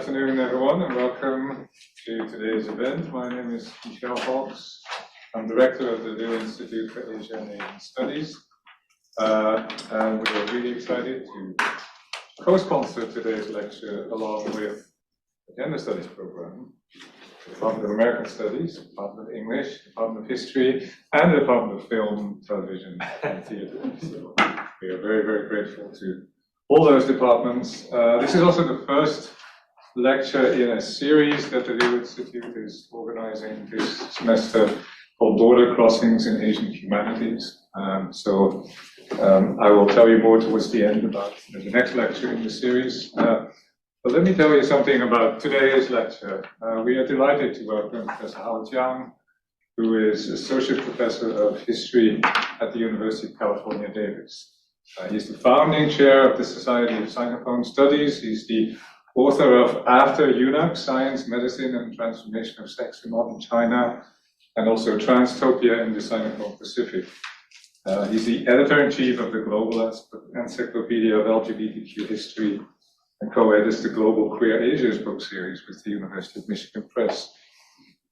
afternoon, everyone, and welcome to today's event. My name is Michel Hawks. I'm director of the Liu Institute for Asia and Asian Studies. And we're really excited to co-sponsor today's lecture along with the Gender Studies program, the Department of American Studies, Department of English, Department of History, and the Department of Film, Television, and Theatre. So we are very, very grateful to all those departments. This is also the first lecture in a series that the Liu Institute is organizing this semester called Border Crossings in Asian Humanities. I will tell you more towards the end about the next lecture in the series. But let me tell you something about today's lecture. We are delighted to welcome Professor Chiang, who is Associate Professor of History at the University of California, Davis. He's the founding chair of the Society of Sinophone Studies. He's the author of After Eunuch, Science, Medicine, and Transformation of Sex in Modern China, and also Transtopia in the Sinophone Pacific. He's the editor-in-chief of the Global Encyclopedia of LGBTQ History and co-edits the Global Queer Asia's book series with the University of Michigan Press.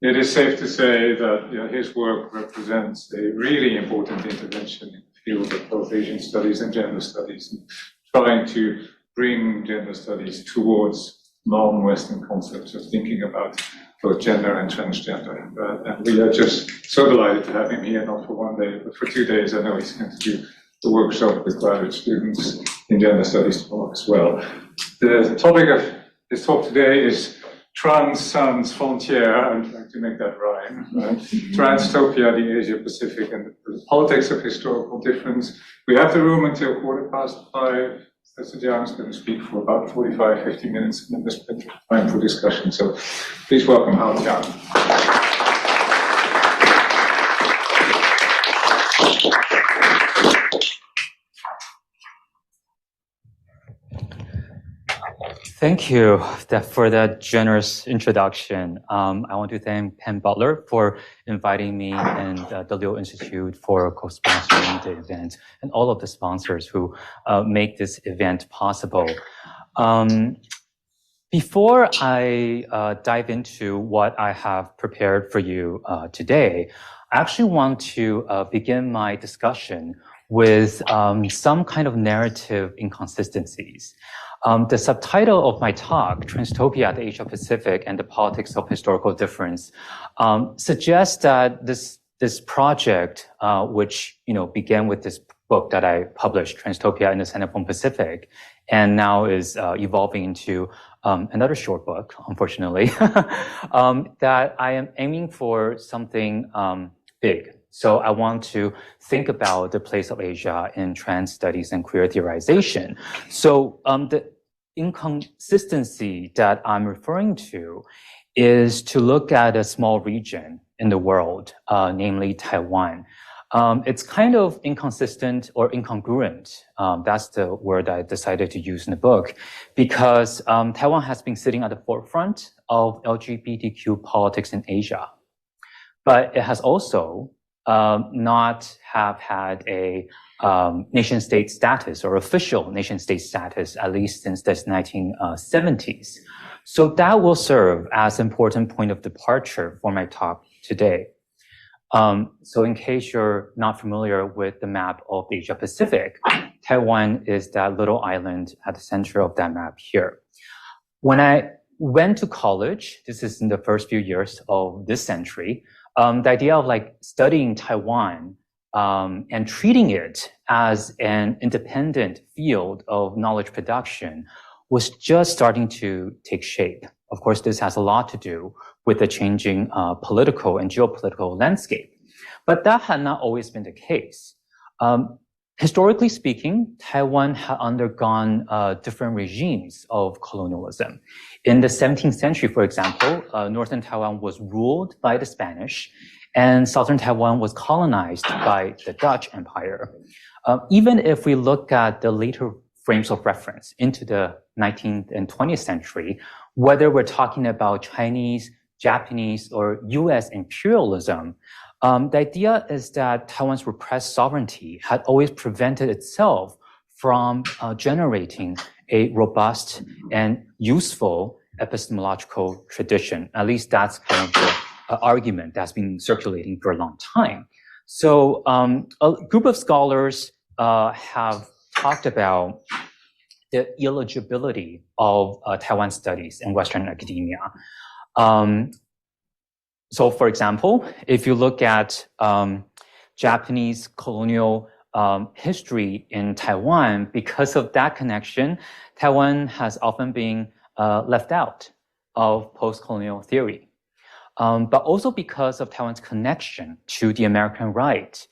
It is safe to say that his work represents a really important intervention in the field of both Asian studies and gender studies, and trying to bring gender studies towards non-Western concepts of thinking about both gender and transgender. And we are just so delighted to have him here, not for one day, but for 2 days. I know he's going to do the workshop with graduate students in gender studies tomorrow as well. The topic of his talk today is Sans Frontières. I'm trying to make that rhyme. Right? Transtopia, the Asia Pacific, and the politics of historical difference. We have the room until 5:15. Professor Chiang is going to speak for about 45, 50 minutes, and then there's plenty of time for discussion. So please welcome Chiang. Thank you for that generous introduction. I want to thank Penn Butler for inviting me and the Liu Institute for co-sponsoring the event, and all of the sponsors who make this event possible. Before I dive into what I have prepared for you today, I actually want to begin my discussion with some kind of narrative inconsistencies. The subtitle of my talk, Transtopia, the Asia Pacific and the Politics of Historical Difference, suggests that this project, which began with this book that I published, Transtopia in the Sinophone Pacific, and now is evolving into another short book, unfortunately, that I am aiming for something big. So I want to think about the place of Asia in trans studies and queer theorization. So the inconsistency that I'm referring to is to look at a small region in the world, namely Taiwan. It's kind of inconsistent or incongruent. That's the word I decided to use in the book, because Taiwan has been sitting at the forefront of LGBTQ politics in Asia. But it has also not have had a nation-state status or official nation-state status, at least since the 1970s. So that will serve as an important point of departure for my talk today. So in case you're not familiar with the map of the Asia Pacific, Taiwan is that little island at the center of that map here. When I went to college, this is in the first few years of this century, the idea of studying Taiwan and treating it as an independent field of knowledge production was just starting to take shape. Of course, this has a lot to do with the changing political and geopolitical landscape. But that had not always been the case. Historically speaking, Taiwan had undergone different regimes of colonialism. In the 17th century, for example, northern Taiwan was ruled by the Spanish, and southern Taiwan was colonized by the Dutch Empire. Even if we look at the later frames of reference into the 19th and 20th century, whether we're talking about Chinese, Japanese, or US imperialism, the idea is that Taiwan's repressed sovereignty had always prevented itself from generating a robust and useful epistemological tradition. At least that's kind of the argument that's been circulating for a long time. So a group of scholars have talked about the eligibility of Taiwan studies in Western academia. So for example, if you look at Japanese colonial history in Taiwan, because of that connection, Taiwan has often been left out of post-colonial theory. But also because of Taiwan's connection to the American right.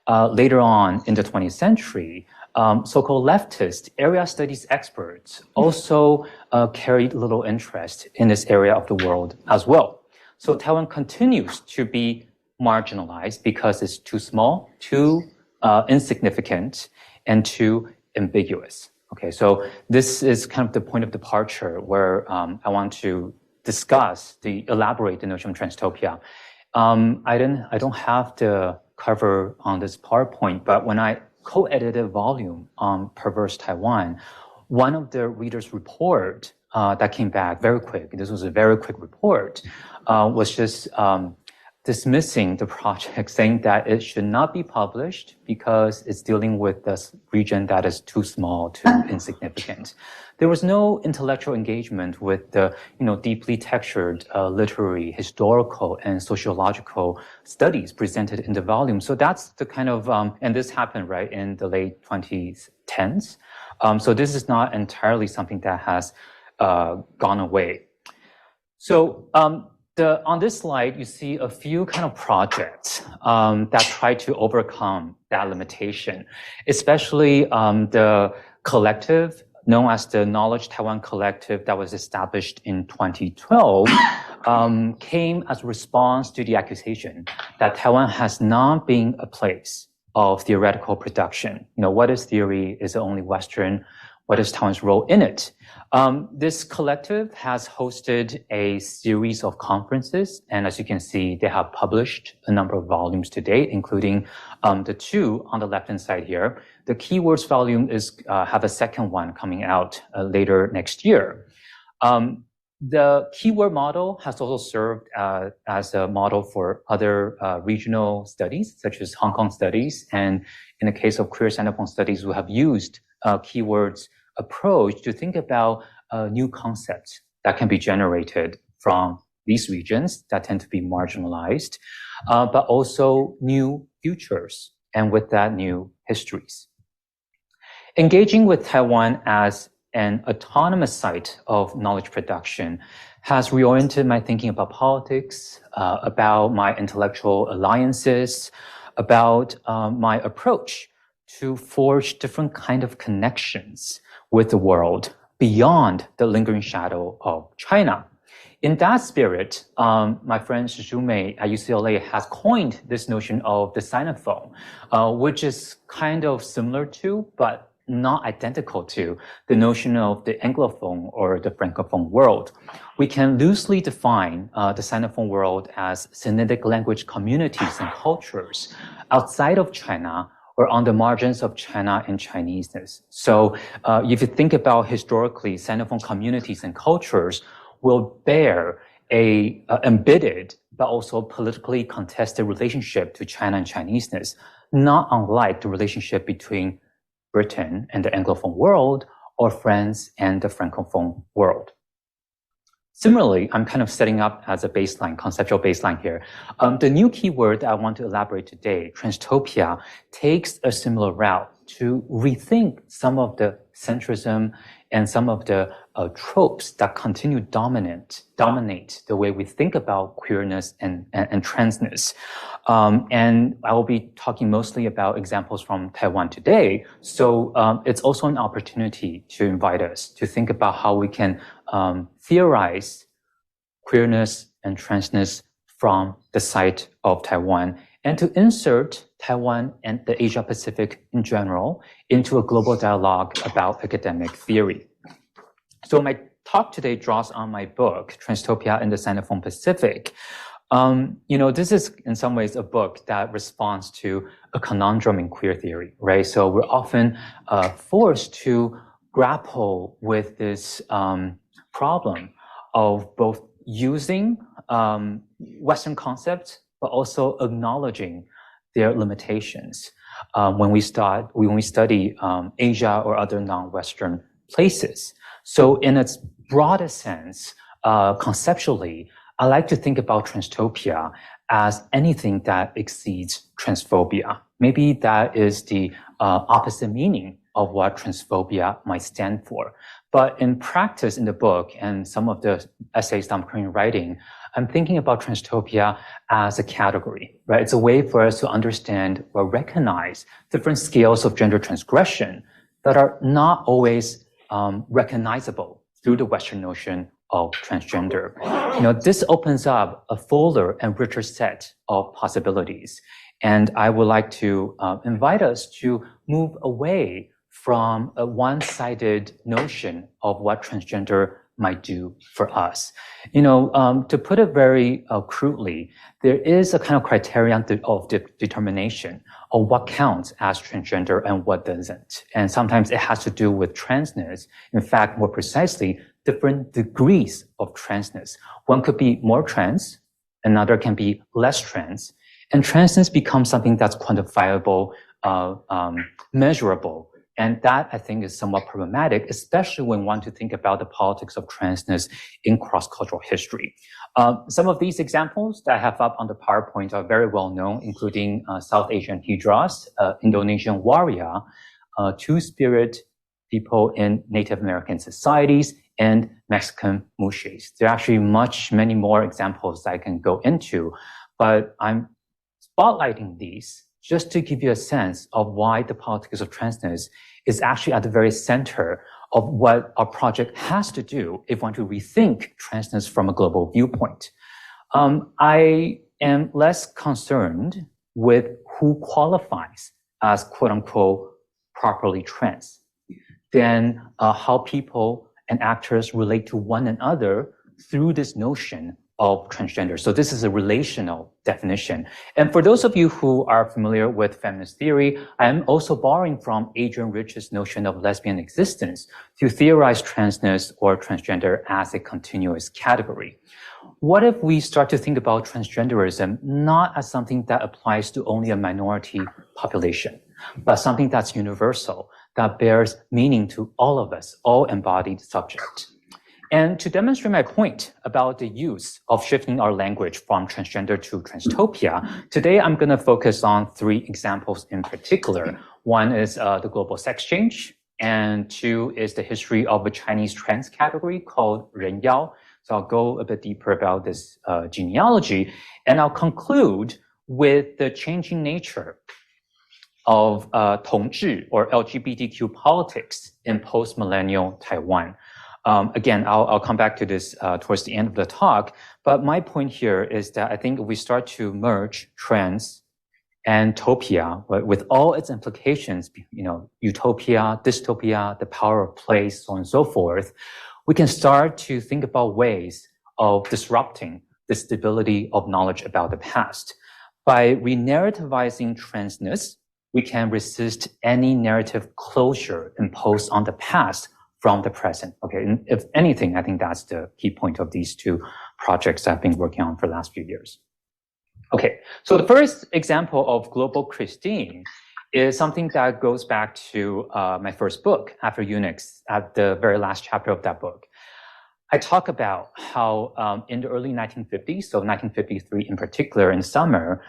Later on in the 20th century, so-called leftist area studies experts also carried little interest in this area of the world as well. So Taiwan continues to be marginalized because it's too small, too insignificant, and too ambiguous. Okay, so this is kind of the point of departure where I want to elaborate the notion of Transtopia. I don't have the cover on this PowerPoint, but when I co-edited a volume on Perverse Taiwan, one of the readers' report that came back very quick, this was a very quick report, was just dismissing the project, saying that it should not be published because it's dealing with this region that is too small, too insignificant. There was no intellectual engagement with the, deeply textured literary, historical, and sociological studies presented in the volume. So that's the kind of, and this happened right in the late 2010s. So this is not entirely something that has gone away. So on this slide, you see a few kind of projects that try to overcome that limitation, especially the collective known as the Knowledge Taiwan Collective that was established in 2012 came as a response to the accusation that Taiwan has not been a place of theoretical production. What is theory? Is it only Western? What is Taiwan's role in it? This collective has hosted a series of conferences, and as you can see, they have published a number of volumes to date, including the two on the left-hand side here. The keywords volume have a second one coming out later next year. The keyword model has also served as a model for other regional studies, such as Hong Kong studies, and in the case of queer Sinophone studies, we have used keywords approach to think about new concepts that can be generated from these regions that tend to be marginalized, but also new futures, and with that, new histories. Engaging with Taiwan as an autonomous site of knowledge production has reoriented my thinking about politics, about my intellectual alliances, about my approach to forge different kind of connections with the world beyond the lingering shadow of China. In that spirit, my friend Zhu at UCLA has coined this notion of the Sinophone, which is kind of similar to, but not identical to, the notion of the Anglophone or the Francophone world. We can loosely define the Sinophone world as Sinitic language communities and cultures outside of China or on the margins of China and Chineseness. So if you think about historically, Sinophone communities and cultures will bear a embedded but also politically contested relationship to China and Chineseness, not unlike the relationship between Britain and the Anglophone world or France and the Francophone world. Similarly, I'm kind of setting up as a baseline, conceptual baseline here. The new keyword that I want to elaborate today, Transtopia, takes a similar route to rethink some of the centrism and some of the tropes that continue dominate the way we think about queerness and transness. And I will be talking mostly about examples from Taiwan today. So it's also an opportunity to invite us to think about how we can theorize queerness and transness from the site of Taiwan, and to insert Taiwan and the Asia Pacific in general into a global dialogue about academic theory. So my talk today draws on my book, Transtopia in the Sinophone Pacific. This is in some ways a book that responds to a conundrum in queer theory, right? So we're often forced to grapple with this problem of both using Western concepts, but also acknowledging their limitations when we study Asia or other non-Western places. So in its broadest sense, conceptually, I like to think about Transtopia as anything that exceeds transphobia. Maybe that is the opposite meaning of what transphobia might stand for. But in practice in the book and some of the essays that I'm currently writing, I'm thinking about Transtopia as a category, right? It's a way for us to understand or recognize different scales of gender transgression that are not always recognizable through the Western notion of transgender. This opens up a fuller and richer set of possibilities. And I would like to invite us to move away from a one-sided notion of what transgender might do for us. To put it very crudely, there is a kind of criterion of determination of what counts as transgender and what doesn't. And sometimes it has to do with transness. In fact, more precisely, different degrees of transness. One could be more trans, another can be less trans. And transness becomes something that's quantifiable, measurable. And that, I think, is somewhat problematic, especially when we want to think about the politics of transness in cross-cultural history. Some of these examples that I have up on the PowerPoint are very well known, including South Asian Hijras, Indonesian Waria, Two-Spirit people in Native American societies, and Mexican Mushes. There are actually many more examples I can go into, but I'm spotlighting these just to give you a sense of why the politics of transness is actually at the very center of what our project has to do if we want to rethink transness from a global viewpoint. I am less concerned with who qualifies as quote-unquote properly trans than how people and actors relate to one another through this notion of transgender. So this is a relational definition. And for those of you who are familiar with feminist theory, I am also borrowing from Adrienne Rich's notion of lesbian existence to theorize transness or transgender as a continuous category. What if we start to think about transgenderism not as something that applies to only a minority population, but something that's universal, that bears meaning to all of us, all embodied subjects? And to demonstrate my point about the use of shifting our language from transgender to transtopia, today I'm going to focus on 3 examples in particular. One is the global sex change, and 2 is the history of a Chinese trans category called renyao. So I'll go a bit deeper about this genealogy, and I'll conclude with the changing nature of Tongzhi, or LGBTQ politics in post-millennial Taiwan. Again, I'll come back to this towards the end of the talk, but my point here is that I think if we start to merge trans and topia, with all its implications, utopia, dystopia, the power of place, so on and so forth, we can start to think about ways of disrupting the stability of knowledge about the past. By re-narrativizing transness, we can resist any narrative closure imposed on the past from the present. Okay, and if anything, I think that's the key point of these 2 projects I've been working on for the last few years. Okay, so the first example of Global Christine is something that goes back to my first book, After Eunuchs, at the very last chapter of that book. I talk about how in the early 1950s, so 1953 in particular, in summer,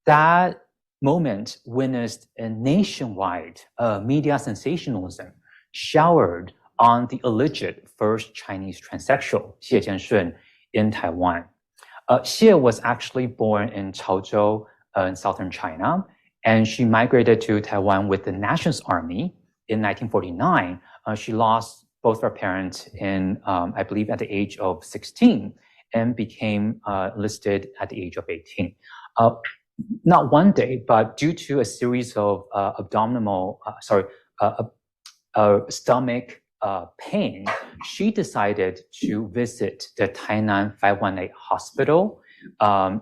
that moment witnessed a nationwide media sensationalism showered on the alleged first Chinese transsexual, Xie Jianshun, in Taiwan. Xie was actually born in Chaozhou in southern China, and she migrated to Taiwan with the Nationalist Army in 1949. She lost both her parents in, I believe, at the age of 16, and became listed at the age of 18. Not one day, but due to a series of stomach pain, she decided to visit the Tainan 518 hospital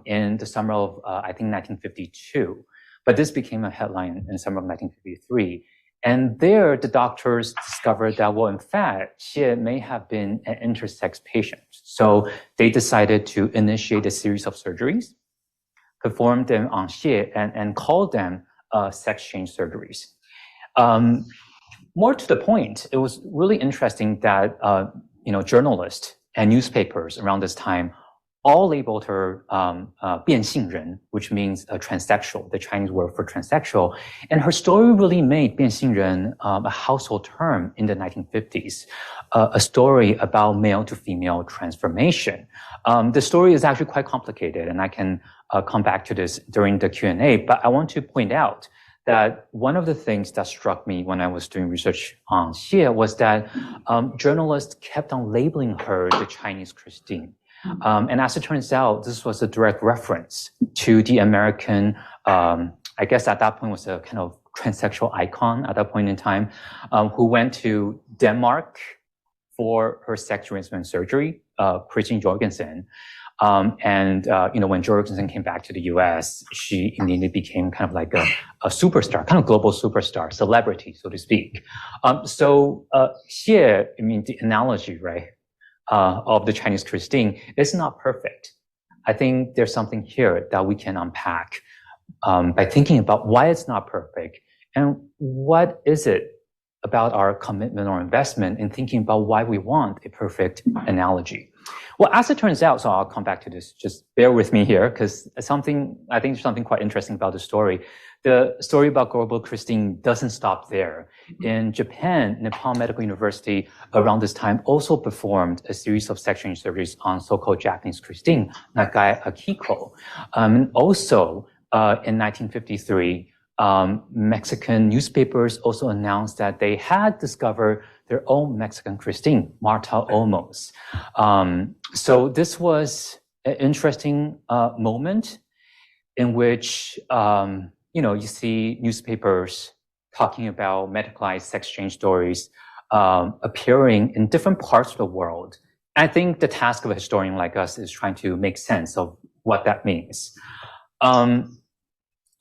in the summer of, I think, 1952. But this became a headline in the summer of 1953. And there, the doctors discovered that, well, in fact, Xie may have been an intersex patient. So they decided to initiate a series of surgeries, perform them on Xie, and call them sex change surgeries. More to the point, it was really interesting that journalists and newspapers around this time all labeled her 变性人, which means transsexual, the Chinese word for transsexual. And her story really made 变性人 a household term in the 1950s, a story about male to female transformation. The story is actually quite complicated, and I can come back to this during the Q&A, but I want to point out that one of the things that struck me when I was doing research on Xie was that journalists kept on labeling her the Chinese Christine. And as it turns out, this was a direct reference to the American, I guess at that point was a kind of transsexual icon at that point in time, who went to Denmark for her sex reassignment surgery, Christine Jorgensen. When Jorgensen came back to the US, she immediately became kind of like a superstar, kind of global superstar, celebrity, so to speak. Xie, I mean, the analogy, right, of the Chinese Christine is not perfect. I think there's something here that we can unpack by thinking about why it's not perfect and what is it about our commitment or investment in thinking about why we want a perfect analogy. Well, as it turns out, so I'll come back to this, just bear with me here, because I think there's something quite interesting about the story. The story about Global Christine doesn't stop there. In Japan, Nippon Medical University around this time also performed a series of sex change surgeries on so-called Japanese Christine, Nagai Akiko. Also, in 1953, Mexican newspapers also announced that they had discovered their own Mexican Christine, Marta Olmos. So this was an interesting moment in which, you see newspapers talking about medicalized sex change stories appearing in different parts of the world. I think the task of a historian like us is trying to make sense of what that means.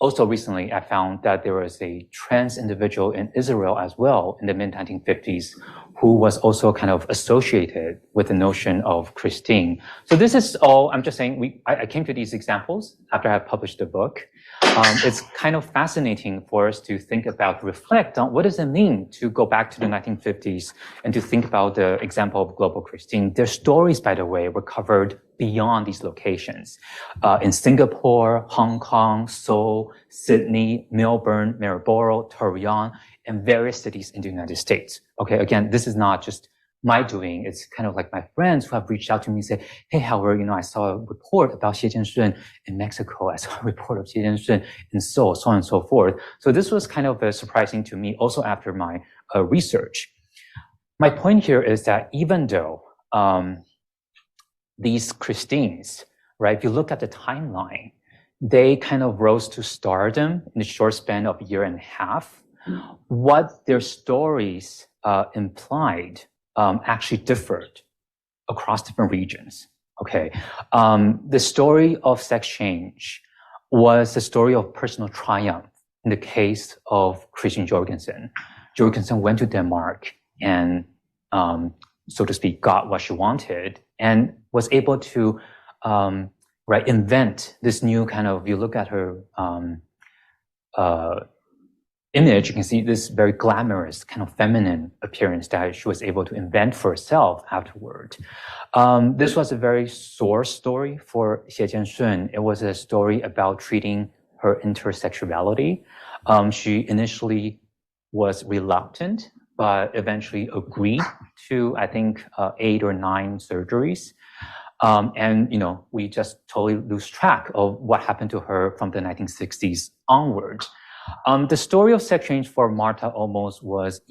Also recently, I found that there was a trans individual in Israel as well in the mid-1950s who was also kind of associated with the notion of Christine. So this is all, I'm just saying, I came to these examples after I published the book. It's kind of fascinating for us to think about, reflect on what does it mean to go back to the 1950s and to think about the example of Global Christine. Their stories, by the way, were covered beyond these locations. In Singapore, Hong Kong, Seoul, Sydney, Melbourne, Maryborough, Torreon, and various cities in the United States. Okay, again, this is not just my doing. It's kind of like my friends who have reached out to me and say, hey, Howard, I saw a report about Xie Jianshun in Mexico. I saw a report of Xie Jianshun in Seoul, so on and so forth. So this was kind of surprising to me also after my research. My point here is that even though these Christines, right, if you look at the timeline, they kind of rose to stardom in a short span of a year and a half. What their stories implied actually differed across different regions. Okay, the story of sex change was the story of personal triumph. In the case of Christine Jorgensen, Jorgensen went to Denmark and, so to speak, got what she wanted and was able to invent this new kind of. You look at her image, you can see this very glamorous kind of feminine appearance that she was able to invent for herself afterward. This was a very sore story for Xie Jianshun. It was a story about treating her intersexuality. She initially was reluctant, but eventually agreed to, I think, 8 or 9 surgeries. We just totally lose track of what happened to her from the 1960s onward. The story of sex change for Marta Olmos was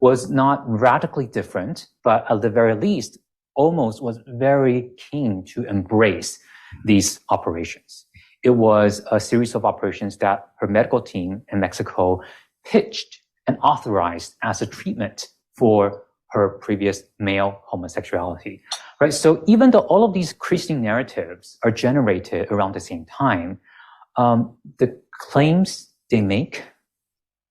was not radically different, but at the very least, Olmos was very keen to embrace these operations. It was a series of operations that her medical team in Mexico pitched and authorized as a treatment for her previous male homosexuality. Right? So even though all of these Christian narratives are generated around the same time, the claims they make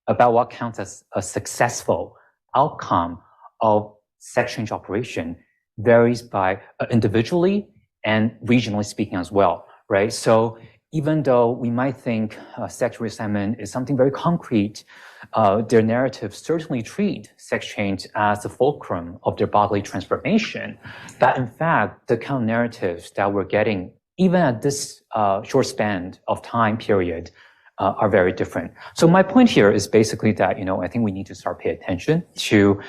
about what counts as a successful outcome of sex change operation varies by individually and regionally speaking as well, right? So even though we might think sex reassignment is something very concrete, their narratives certainly treat sex change as the fulcrum of their bodily transformation. That in fact, the kind of narratives that we're getting, even at this short span of time period, are very different. So my point here is basically that, I think we need to start paying attention to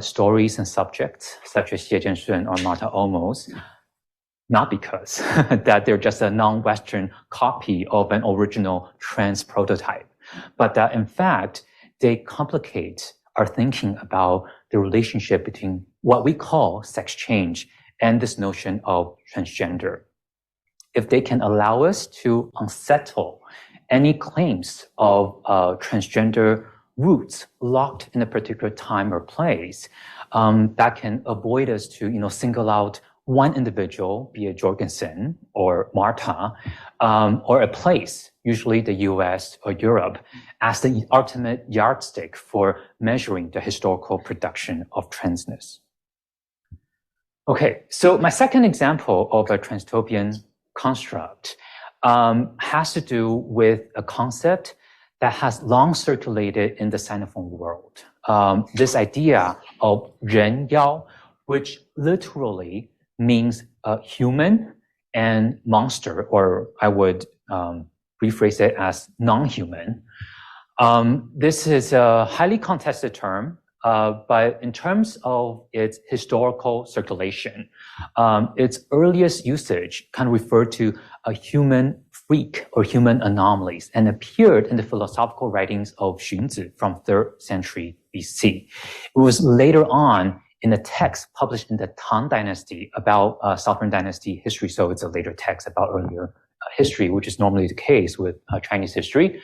stories and subjects such as Xie Jianshun or Martha Olmos, not because that they're just a non-Western copy of an original trans prototype, but that in fact, they complicate our thinking about the relationship between what we call sex change and this notion of transgender. If they can allow us to unsettle any claims of transgender roots locked in a particular time or place, that can avoid us to, single out one individual, be it Jorgensen or Martha, or a place, usually the US or Europe, as the ultimate yardstick for measuring the historical production of transness. Okay, so my second example of a transtopian construct has to do with a concept that has long circulated in the Sinophone world. This idea of renyao, which literally means human and monster, or I would rephrase it as non-human. This is a highly contested term, but in terms of its historical circulation, its earliest usage kind of referred to a human freak or human anomalies and appeared in the philosophical writings of Xunzi from 3rd century BC. It was later on in a text published in the Tang Dynasty about Southern Dynasty history, so it's a later text about earlier history, which is normally the case with Chinese history.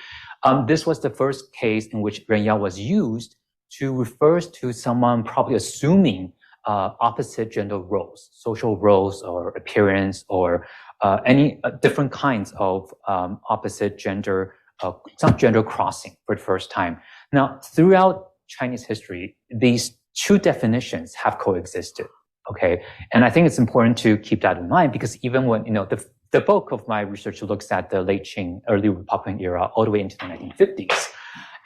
This was the first case in which renyao was used to refer to someone probably assuming opposite gender roles, social roles or appearance or any different kinds of opposite gender, some gender crossing for the first time. Now, throughout Chinese history, these two definitions have coexisted, okay? And I think it's important to keep that in mind because even when, the bulk of my research looks at the late Qing, early Republican era, all the way into the 1950s.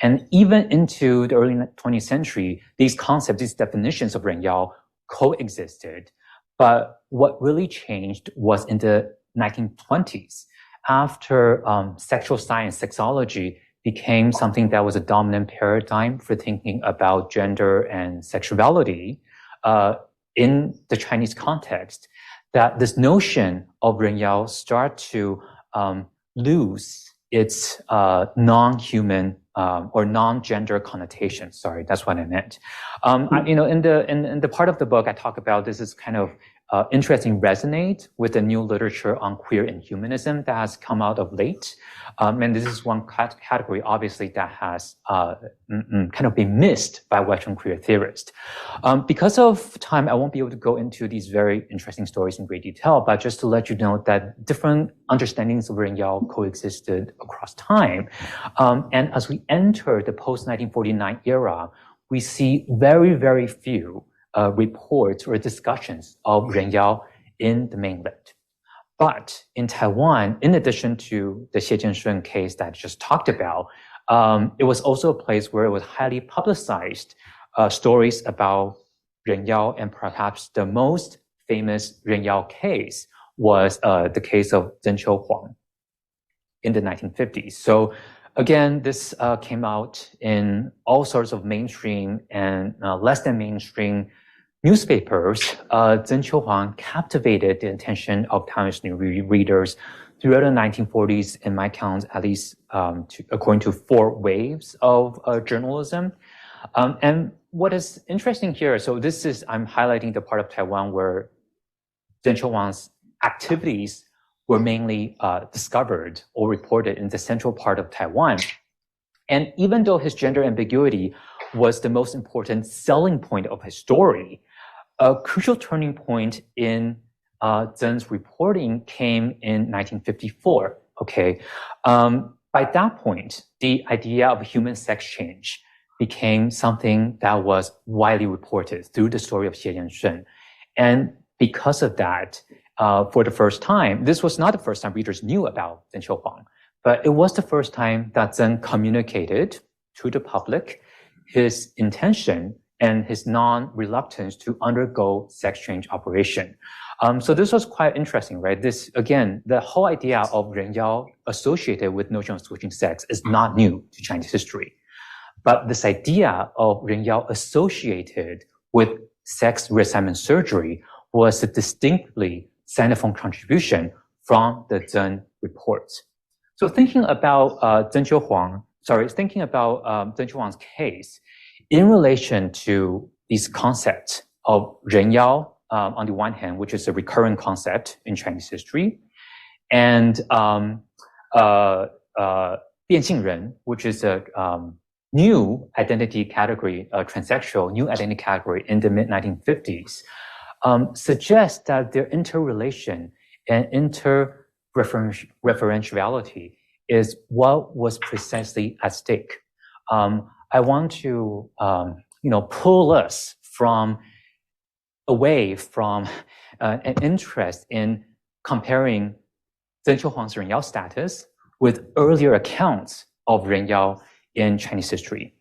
And even into the early 20th century, these concepts, these definitions of renyao coexisted. But what really changed was in the 1920s, after sexual science, sexology became something that was a dominant paradigm for thinking about gender and sexuality in the Chinese context, that this notion of renyao start to lose its non-human or non-gender connotation. Sorry, that's what I meant. In the part of the book I talk about, this is kind of interesting resonate with the new literature on queer and humanism that has come out of late. And this is one category, obviously, that has kind of been missed by Western queer theorists. Because of time, I won't be able to go into these very interesting stories in great detail, but just to let you know that different understandings of renyao coexisted across time. And as we enter the post-1949 era, we see very, very few reports or discussions of renyao in the mainland. But in Taiwan, in addition to the Xie Jianshun case that I just talked about, it was also a place where it was highly publicized stories about renyao, and perhaps the most famous renyao case was the case of Zheng Qiuhuang in the 1950s. So again, this came out in all sorts of mainstream and less than mainstream newspapers. Zheng Qiuhuang captivated the attention of Taiwanese readers throughout the 1940s, in my count, at least according to 4 waves of journalism. And what is interesting here, so this is, I'm highlighting the part of Taiwan where Zheng Qiuhuang's activities were mainly discovered or reported in the central part of Taiwan. And even though his gender ambiguity was the most important selling point of his story, a crucial turning point in Zheng's reporting came in 1954. Okay, by that point, the idea of human sex change became something that was widely reported through the story of Xie Yanshun. And because of that, for the first time, this was not the first time readers knew about Zheng Qiuhuang, but it was the first time that Zheng communicated to the public his intention and his non-reluctance to undergo sex change operation. So this was quite interesting, right? This, again, the whole idea of renyao associated with notion of switching sex is not new to Chinese history. But this idea of renyao associated with sex reassignment surgery was a distinctly Sinophone contribution from the Zheng reports. So thinking about Zheng Qiuhuang's case, in relation to these concepts of renyao, on the one hand, which is a recurring concept in Chinese history, and 变性人, which is a new identity category, a transsexual new identity category in the mid-1950s, suggests that their interrelation and interreferentiality is what was precisely at stake. I want to, pull us away from an interest in comparing Zheng Qiuhuang's renyao status with earlier accounts of renyao in Chinese history,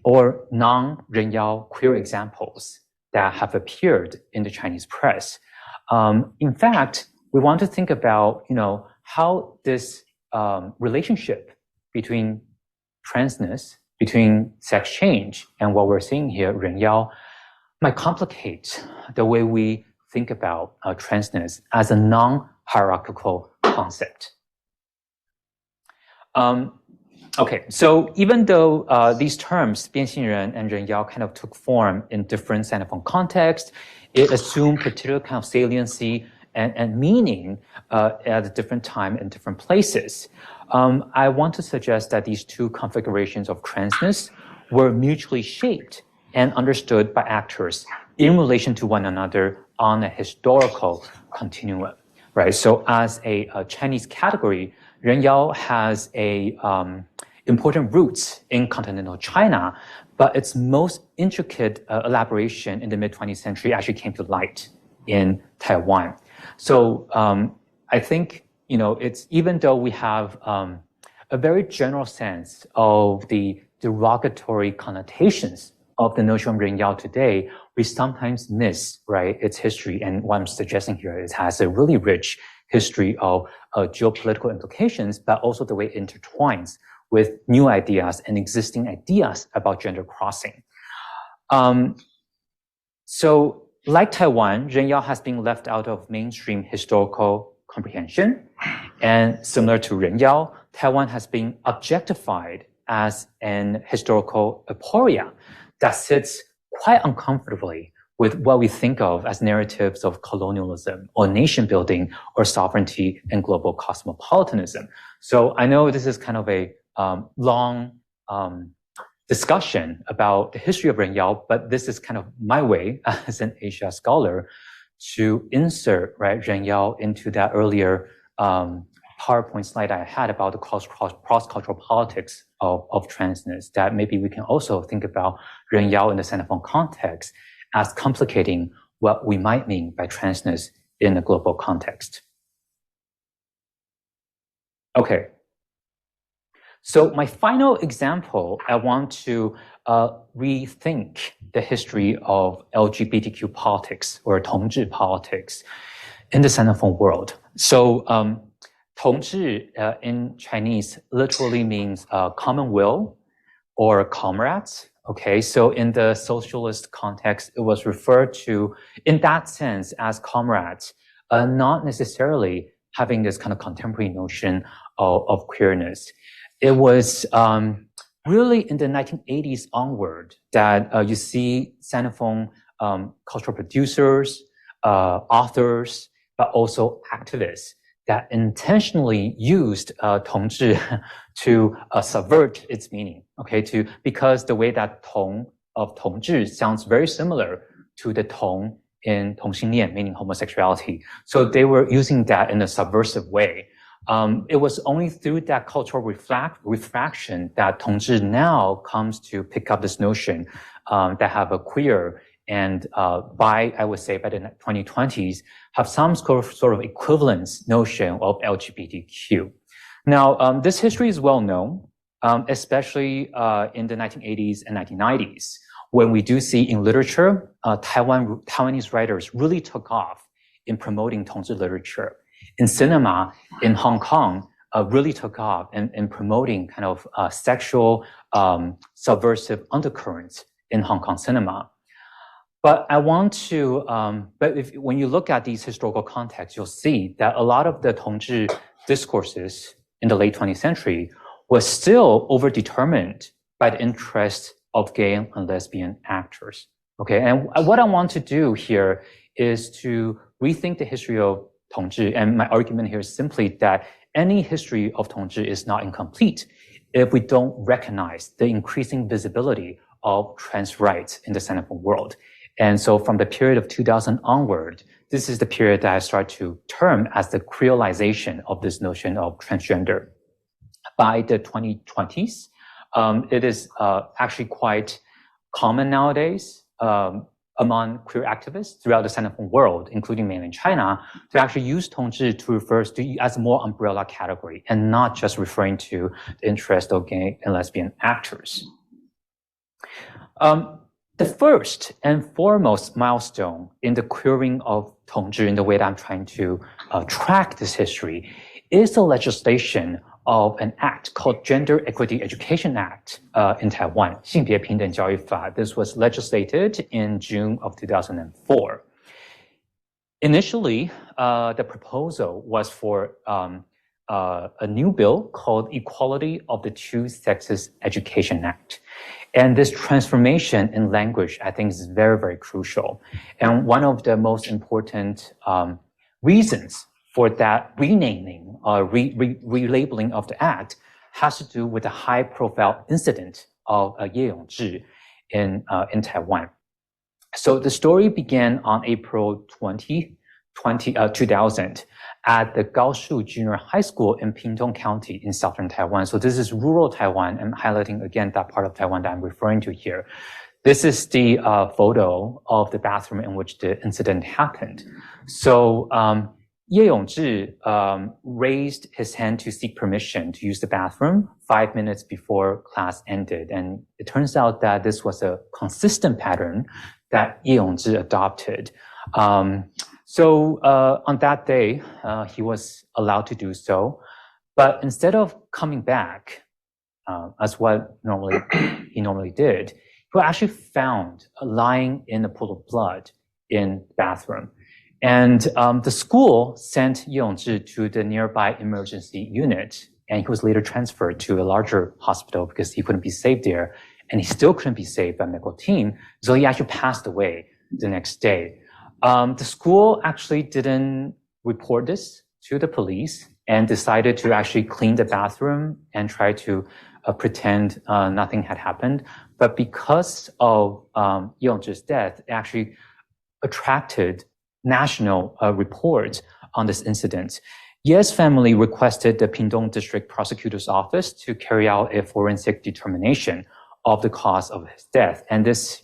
or non-renyao queer examples that have appeared in the Chinese press. In fact, we want to think about, how this relationship between transness, between sex change, and what we're seeing here, renyao, might complicate the way we think about transness as a non-hierarchical concept. Okay, so even though these terms, 变性人 and renyao, kind of took form in different Sinophone contexts, it assumed particular kind of saliency and meaning at a different time and different places. I want to suggest that these two configurations of transness were mutually shaped and understood by actors in relation to one another on a historical continuum, right? So as a Chinese category, renyao has important roots in continental China, but its most intricate elaboration in the mid-20th century actually came to light in Taiwan. So I think, it's, even though we have a very general sense of the derogatory connotations of the notion of renyao today, we sometimes miss, right, its history. And what I'm suggesting here is it has a really rich history of geopolitical implications, but also the way it intertwines with new ideas and existing ideas about gender crossing. So like Taiwan, renyao has been left out of mainstream historical comprehension. And similar to renyao, Taiwan has been objectified as an historical aporia that sits quite uncomfortably with what we think of as narratives of colonialism or nation building or sovereignty and global cosmopolitanism. So I know this is kind of a long discussion about the history of renyao, but this is kind of my way as an Asia scholar to insert, right, renyao into that earlier PowerPoint slide I had about the cross-cultural politics of transness, that maybe we can also think about renyao in the Sinophone context as complicating what we might mean by transness in a global context. Okay. So my final example, I want to rethink the history of LGBTQ politics or Tongzhi politics in the Sinophone world. So Tongzhi in Chinese literally means common will or comrades. Okay, so in the socialist context, it was referred to in that sense as comrades, not necessarily having this kind of contemporary notion of queerness. It was really in the 1980s onward that you see Sinophone cultural producers, authors, but also activists that intentionally used Tongzhi to subvert its meaning, okay, because the way that Tong of Tongzhi sounds very similar to the Tong in 同性恋, meaning homosexuality. So they were using that in a subversive way It was only through that cultural refraction that Tongzhi now comes to pick up this notion that have a queer and I would say by the 2020s, have some sort of equivalence notion of LGBTQ. Now, this history is well known, especially in the 1980s and 1990s, when we do see in literature, Taiwanese writers really took off in promoting Tongzhi literature. In cinema, in Hong Kong, really took off in promoting kind of sexual subversive undercurrents in Hong Kong cinema. But I want to, when you look at these historical contexts, you'll see that a lot of the Tongzhi discourses in the late 20th century was still overdetermined by the interest of gay and lesbian actors. Okay, and what I want to do here is to rethink the history of Tongzhi, and my argument here is simply that any history of Tongzhi is not incomplete if we don't recognize the increasing visibility of trans rights in the Sinophone world. And so from the period of 2000 onward, this is the period that I start to term as the creolization of this notion of transgender. By the 2020s, it is actually quite common nowadays among queer activists throughout the Sinophone world, including mainland China, to actually use Tongzhi to refer to as a more umbrella category and not just referring to the interest of gay and lesbian actors. The first and foremost milestone in the queering of Tongzhi in the way that I'm trying to track this history is the legislation of an act called Gender Equity Education Act in Taiwan, 性别平等教育法. This was legislated in June of 2004. Initially, the proposal was for a new bill called Equality of the Two Sexes Education Act. And this transformation in language, I think, is very, very crucial. And one of the most important reasons for that renaming or relabeling of the act has to do with the high-profile incident of Ye Yongzhi in Taiwan. So the story began on April 2000 at the Gaoshu Junior High School in Pingtung County in southern Taiwan. So this is rural Taiwan. I'm highlighting again that part of Taiwan that I'm referring to here. This is the photo of the bathroom in which the incident happened. So Ye Yongzhi raised his hand to seek permission to use the bathroom 5 minutes before class ended. And it turns out that this was a consistent pattern that Ye Yongzhi adopted. So on that day, he was allowed to do so. But instead of coming back, as what he normally did, he was actually found lying in a pool of blood in the bathroom. And the school sent Ye Yongzhi to the nearby emergency unit, and he was later transferred to a larger hospital because he couldn't be saved there, and he still couldn't be saved by medical team, so he actually passed away the next day. The school actually didn't report this to the police and decided to actually clean the bathroom and try to pretend nothing had happened. But because of Ye Yongzhi's death, it actually attracted national reports on this incident. Ye's family requested the Pingtung District Prosecutor's Office to carry out a forensic determination of the cause of his death. And this,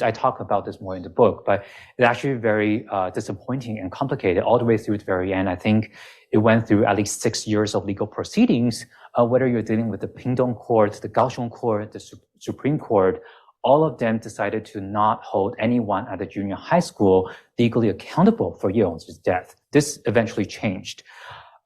I talk about this more in the book, but it's actually very disappointing and complicated all the way through the very end. I think it went through at least 6 years of legal proceedings, whether you're dealing with the Pingtung Court, the Kaohsiung Court, the Supreme Court. All of them decided to not hold anyone at the junior high school legally accountable for Ye Yongzhi's death. This eventually changed.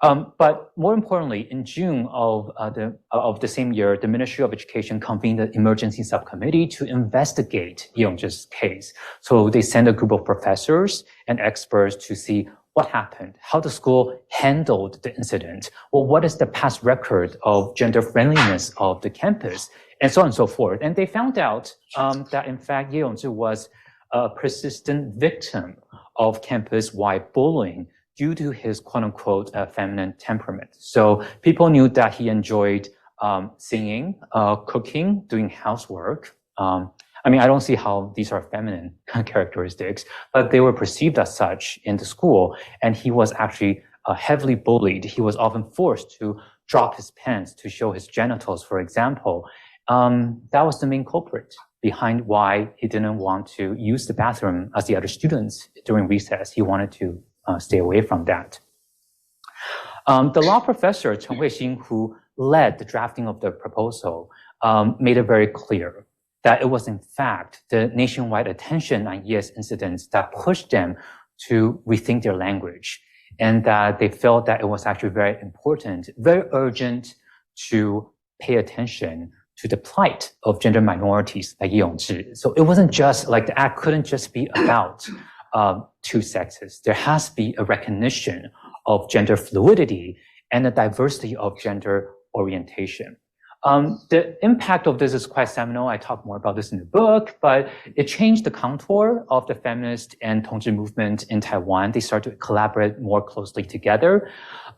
But more importantly, in June of the same year, the Ministry of Education convened an emergency subcommittee to investigate Ye Yongzhi's case. So they sent a group of professors and experts to see what happened, how the school handled the incident, well, what is the past record of gender friendliness of the campus, and so on and so forth. And they found out that, in fact, Ye Yongzhi was a persistent victim of campus-wide bullying due to his quote-unquote feminine temperament. So people knew that he enjoyed singing, cooking, doing housework. I mean, I don't see how these are feminine characteristics, but they were perceived as such in the school, and he was actually heavily bullied. He was often forced to drop his pants to show his genitals, for example. That was the main culprit behind why he didn't want to use the bathroom as the other students during recess. He wanted to stay away from that. The law professor, Chen Huixing, who led the drafting of the proposal, made it very clear that it was in fact the nationwide attention on Ye's incidents that pushed them to rethink their language, and that they felt that it was actually very important, very urgent to pay attention to the plight of gender minorities like Yongzhi. So it wasn't just like the act couldn't just be about two sexes. There has to be a recognition of gender fluidity and the diversity of gender orientation. The impact of this is quite seminal. I talk more about this in the book, but it changed the contour of the feminist and Tongzhi movement in Taiwan. They started to collaborate more closely together.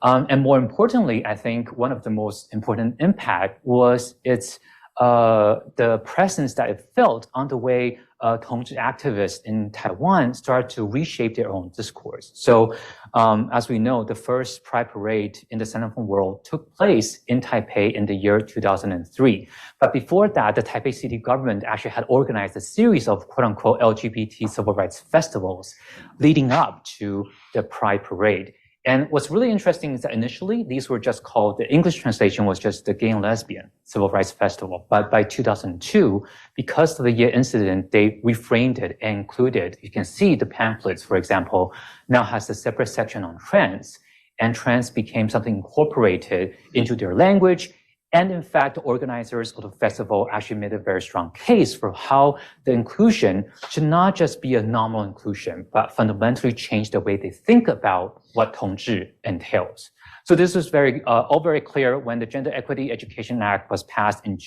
And more importantly, I think one of the most important impact was its the presence that it felt on the way Tongzhi activists in Taiwan started to reshape their own discourse. So, as we know, the first Pride Parade in the Center for the World took place in Taipei in the year 2003. But before that, the Taipei city government actually had organized a series of quote-unquote LGBT civil rights festivals leading up to the Pride Parade. And what's really interesting is that initially, these were just called, the English translation was just the Gay and Lesbian Civil Rights Festival. But by 2002, because of the Ye incident, they reframed it and included, you can see the pamphlets, for example, now has a separate section on trans, and trans became something incorporated into their language. And in fact, the organizers of the festival actually made a very strong case for how the inclusion should not just be a normal inclusion, but fundamentally change the way they think about what Tongzhi entails. So this was all very clear when the Gender Equity Education Act was passed in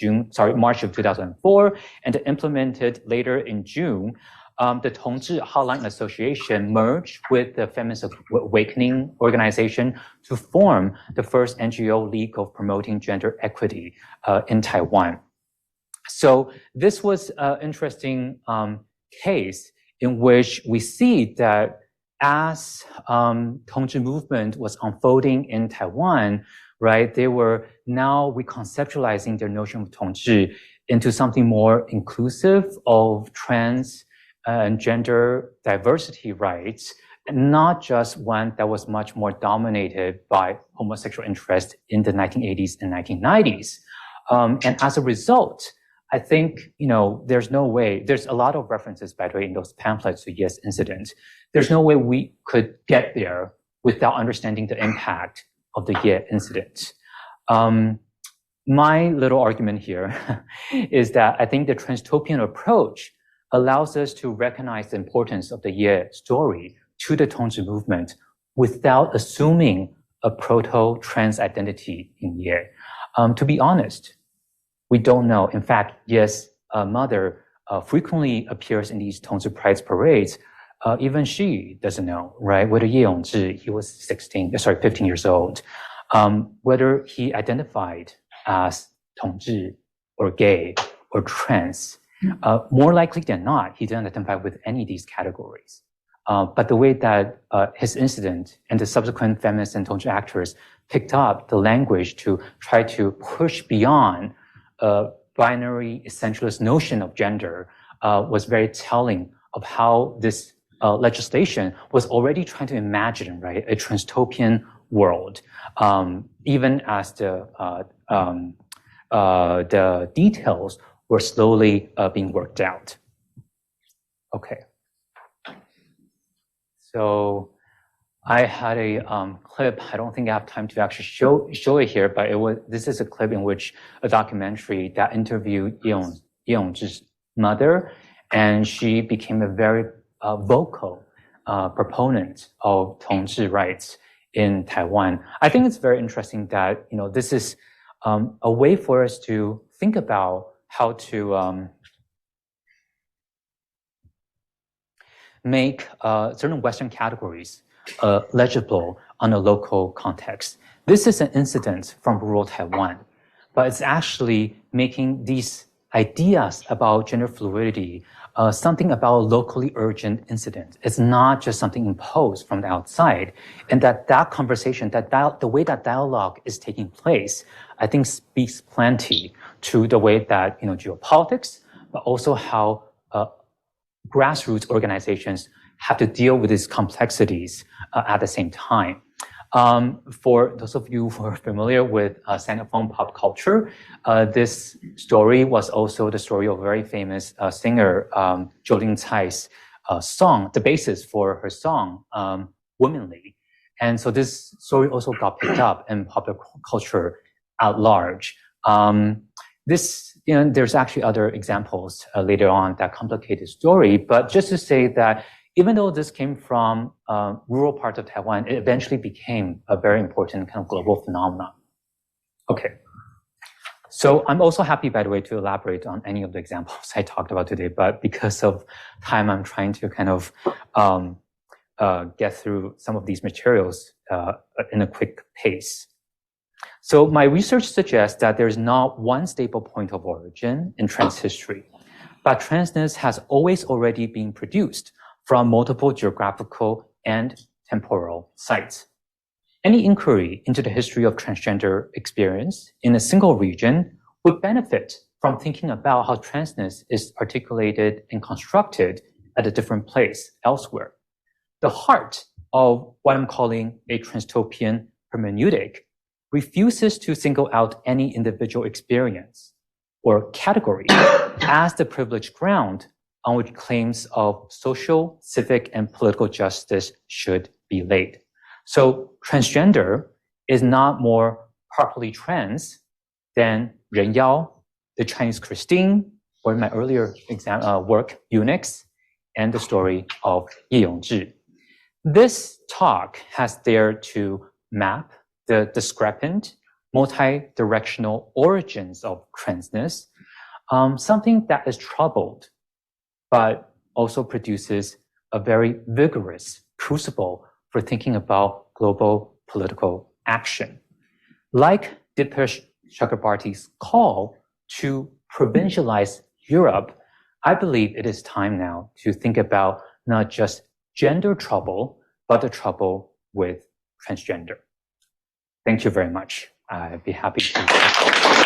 March of 2004, and implemented later in June. The Tongzhi Hotline Association merged with the Feminist Awakening organization to form the first NGO league of promoting gender equity in Taiwan. So this was an interesting case in which we see that as Tongzhi movement was unfolding in Taiwan, right, they were now reconceptualizing their notion of Tongzhi into something more inclusive of trans and gender diversity rights, and not just one that was much more dominated by homosexual interest in the 1980s and 1990s. And as a result, I think, there's no way, there's a lot of references, by the way, in those pamphlets to Ye's incident. There's no way we could get there without understanding the impact of the Ye incident. My little argument here is that I think the transtopian approach allows us to recognize the importance of the Ye story to the Tongzhi movement without assuming a proto-trans identity in Ye. To be honest, we don't know. In fact, Ye's mother frequently appears in these Tongzhi Pride parades. Even she doesn't know, right? Whether Ye Yongzhi, he was 15 years old, whether he identified as Tongzhi or gay or trans. More likely than not, he didn't identify with any of these categories. But the way that his incident and the subsequent feminist and Tongzhi actors picked up the language to try to push beyond a binary essentialist notion of gender was very telling of how this legislation was already trying to imagine, right, a transtopian world, even as the details were slowly being worked out. Okay. So I had a clip. I don't think I have time to actually show it here, but this is a clip in which a documentary that interviewed Ye Yongzhi's mother, and she became a very vocal proponent of Tongzhi rights in Taiwan. I think it's very interesting that this is a way for us to think about how to make certain Western categories legible on a local context. This is an incident from rural Taiwan, but it's actually making these ideas about gender fluidity, something about locally urgent incident. It's not just something imposed from the outside. And that conversation, the way that dialogue is taking place, I think speaks plenty to the way that, geopolitics, but also how grassroots organizations have to deal with these complexities at the same time. For those of you who are familiar with Sinophone pop culture, this story was also the story of a very famous singer, Jolin Tsai's song, the basis for her song, Womanly. And so this story also got picked up in popular culture at large. There's actually other examples later on that complicate the story, but just to say that even though this came from rural parts of Taiwan, it eventually became a very important kind of global phenomenon. Okay. So I'm also happy, by the way, to elaborate on any of the examples I talked about today, but because of time, I'm trying to kind of get through some of these materials in a quick pace. So my research suggests that there's not one stable point of origin in trans history, but transness has always already been produced from multiple geographical and temporal sites. Any inquiry into the history of transgender experience in a single region would benefit from thinking about how transness is articulated and constructed at a different place elsewhere. The heart of what I'm calling a transtopian hermeneutic refuses to single out any individual experience or category as the privileged ground on which claims of social, civic, and political justice should be laid. So transgender is not more properly trans than renyao, the Chinese Christine, or in my earlier work, eunuchs, and the story of Yi Yongzhi. This talk has dared to map the discrepant, multi-directional origins of transness, something that is troubled, but also produces a very vigorous crucible for thinking about global political action. Like Dipesh Chakrabarty's call to provincialize Europe, I believe it is time now to think about not just gender trouble, but the trouble with transgender. Thank you very much. I'd be happy to.